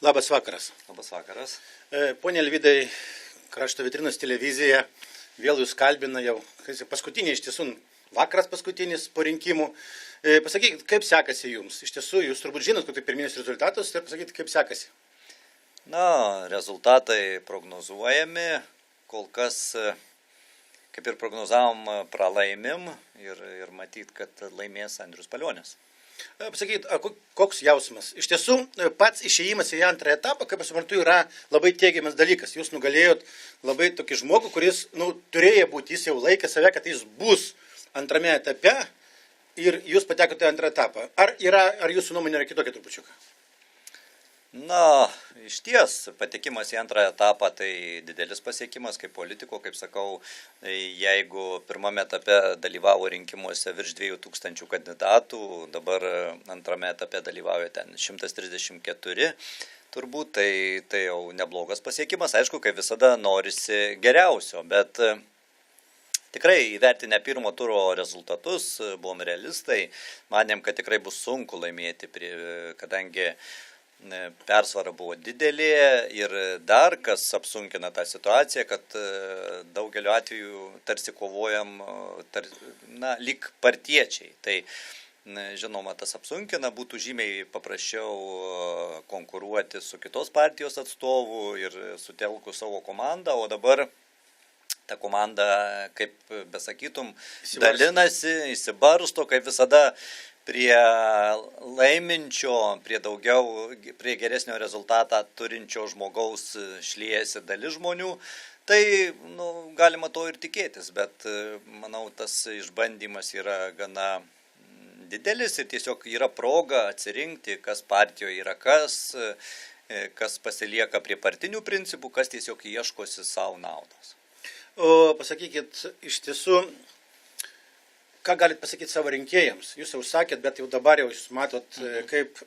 Labas vakaras. Labas vakaras. Pone Alvydai, Krašto vitrinos televizija vėl jūs kalbina jau paskutinį, iš tiesų vakaras paskutinis po rinkimų. Pasakykit, kaip sekasi jums? Iš tiesų, jūs turbūt žinot, kokie pirminius rezultatus ir pasakykit, kaip sekasi. Rezultatai prognozuojami. Kol kas, kaip ir prognozavom, pralaimim ir matyt, kad laimės Andrius Palionis. Pasakykit, koks jausmas? Iš tiesų, pats išėjimas į antrą etapą, kaip aš suprantu, yra labai teigiamas dalykas. Jūs nugalėjot labai tokį žmogų, kuris turėjo būti, jis jau laikė save, kad jis bus antrame etape ir jūs patekote į antrą etapą. Ar jūsų nuomonė yra kitokia trupučiuką? Iš ties, patekimas į antrą etapą tai didelis pasiekimas kaip politiko, kaip sakau, jeigu pirmame etape dalyvavo rinkimuose virš 2000 kandidatų, dabar antrame etape dalyvauja ten 134, turbūt tai jau neblogas pasiekimas, aišku, kaip visada norisi geriausio, bet tikrai įvertinę pirmo turo rezultatus, buvom realistai, manėm, kad tikrai bus sunku laimėti, kadangi persvara buvo didelė ir dar kas apsunkina tą situaciją, kad daugeliu atveju tarsi kovojam lyg partiečiai. Tai žinoma, tas apsunkina, būtų žymiai paprasčiau konkuruoti su kitos partijos atstovu ir sutelku savo komandą, o dabar ta komanda, kaip besakytum, dalinasi, įsibarsto, kaip visada prie laiminčio, prie geresnio rezultatą turinčio žmogaus šliejasi dalis žmonių. Tai galima to ir tikėtis, bet manau, tas išbandymas yra gana didelis ir tiesiog yra proga atsirinkti, kas partijoje yra kas pasilieka prie partinių principų, kas tiesiog ieškosi savo naudos. O pasakykit, iš tiesų, ką galit pasakyti savo rinkėjams? Jūs jau sakėt, bet jau dabar jau jūs matot,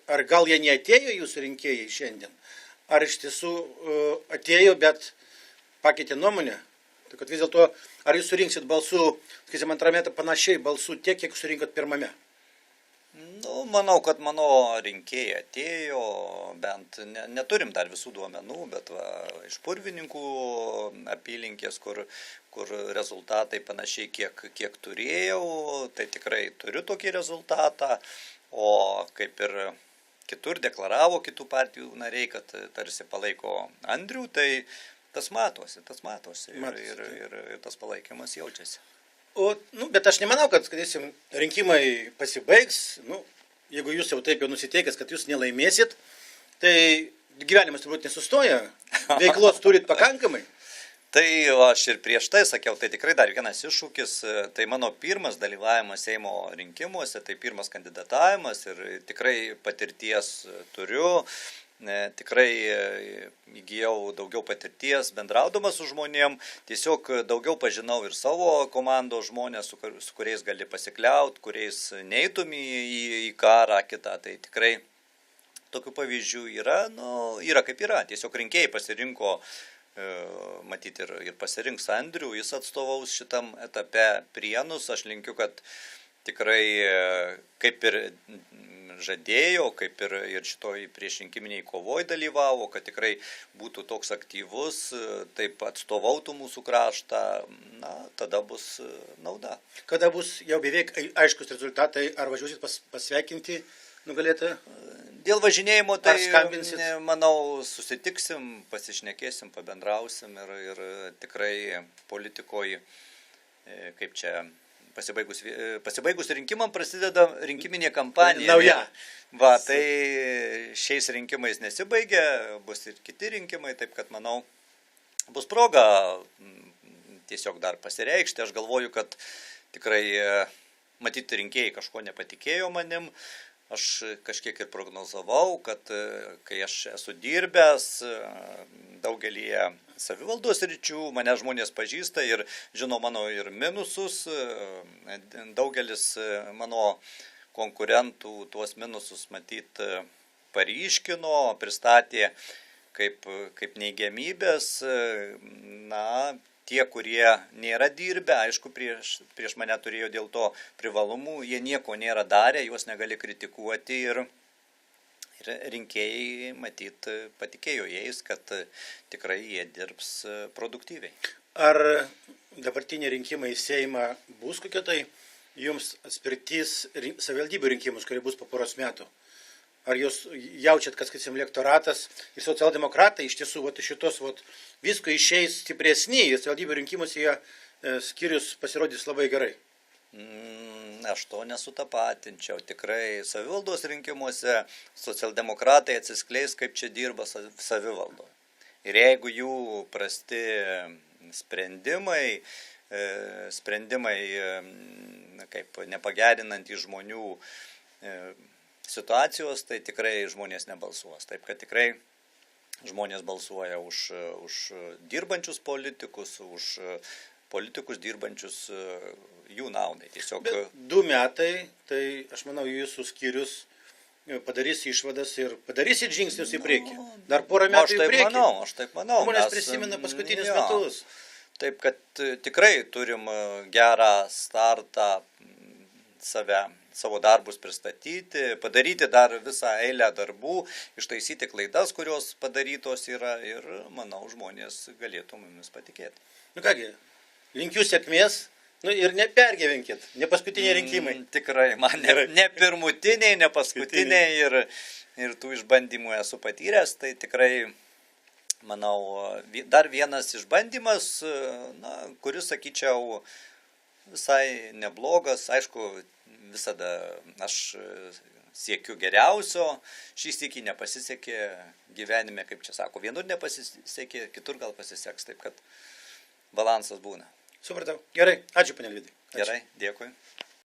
ar gal jie neatėjo jūsų rinkėjai šiandien? Ar iš tiesų atėjo, bet pakeitė nuomonę? Tai kad vis dėlto, ar jūs surinksit balsų, sakysim, antrame panašiai balsų tiek, kiek surinkot pirmame? Manau, kad mano rinkėjai atėjo, bent neturim dar visų duomenų, bet iš Purvininkų apylinkės, kur rezultatai panašiai kiek turėjau, tai tikrai turiu tokį rezultatą, o kaip ir kitur deklaravo kitų partijų nariai, kad tarsi palaiko Andrių, tai tas matosi ir tas palaikymas jaučiasi. Bet aš nemanau, kad rinkimai pasibaigs, jeigu jūs jau taip jau nusiteikęs, kad jūs nelaimėsit, tai gyvenimas turbūt nesustoja, veiklos turit pakankamai. Tai aš ir prieš tai sakiau, tai tikrai dar vienas iššūkis, tai mano pirmas dalyvavimas Seimo rinkimuose, tai pirmas kandidatavimas ir tikrai patirties turiu. Tikrai įgijau daugiau patirties bendraudamas su žmonėm, tiesiog daugiau pažinau ir savo komandos žmonės, su kuriais gali pasikliauti, kuriais neitum į karą kitą, tai tikrai tokių pavyzdžių yra kaip yra, tiesiog rinkėjai pasirinko, matyti ir pasirinks Andrių, jis atstovaus šitam etape Prienus, aš linkiu, kad tikrai kaip ir žadėjo, kaip ir šitoj priešrinkiminiai kovoj dalyvavo, kad tikrai būtų toks aktyvus, taip atstovautų mūsų kraštą, tada bus nauda. Kada bus jau beveik aiškus rezultatai, ar važiuosit pasveikinti nugalėtoją? Dėl važinėjimo tai, manau, susitiksim, pasišnekėsim, pabendrausim ir tikrai politikoje, kaip čia, pasibaigus rinkimam prasideda rinkiminė kampanija. Nauja. Tai šiais rinkimais nesibaigia, bus ir kiti rinkimai, taip kad, manau, bus proga tiesiog dar pasireikšti. Aš galvoju, kad tikrai matyti rinkėjai kažko nepatikėjo manim. Aš kažkiek ir prognozavau, kad kai aš esu dirbęs daugelyje savivaldos ryčių, mane žmonės pažįsta ir žino mano ir minusus, daugelis mano konkurentų tuos minusus matyt paryškino, pristatė kaip neigiamybės, tie, kurie nėra dirbę, aišku, prieš mane turėjo dėl to privalumų, jie nieko nėra darę, juos negali kritikuoti Ir rinkėjai, matyt, patikėjo jais, kad tikrai jie dirbs produktyviai. Ar dabartiniai rinkimai į Seimą bus kokia tai jums atspirtis savivaldybių rinkimus, kurie bus po poros metų? Ar jūs jaučiat, kad, sakysim, elektoratas ir socialdemokratai iš tiesų iš šitos visko išeis stipresni, ir savivaldybių rinkimus jie skyrius pasirodys labai gerai? Aš to nesutapatinčiau. Tikrai savivaldos rinkimuose socialdemokratai atsiskleis, kaip čia dirba savivaldoje. Ir jeigu jų prasti sprendimai kaip nepagerinantys žmonių situacijos, tai tikrai žmonės nebalsuos. Taip, kad tikrai žmonės balsuoja už dirbančius politikus, už politikus dirbančius jų naudai. Tiesiog... Bet 2 metai, tai aš manau, jūsų skyrius padarys išvadas ir padarysit žingsnius į priekį. Dar porą metų į priekį. Aš taip manau. Žmonės prisimena paskutinius metus. Taip, kad tikrai turim gerą startą savo darbus pristatyti, padaryti dar visą eilę darbų, ištaisyti klaidas, kurios padarytos yra, ir manau, žmonės galėtų mumis patikėti. Nu kągi, linkiu sėkmės, ir nepergyvenkit, ne paskutiniai rinkimai. Tikrai, man ne pirmutiniai, ne paskutiniai ir tų išbandymų esu patyręs, tai tikrai, manau, dar vienas išbandymas, kuris, sakyčiau, visai neblogas. Aišku, visada aš siekiu geriausio, šį sykį nepasisekė gyvenime, kaip čia sako, vienur nepasisekė, kitur gal pasiseks, taip kad balansas būna. Supratau. Gerai, ačiū, ponia Alvydai. Gerai, dėkui.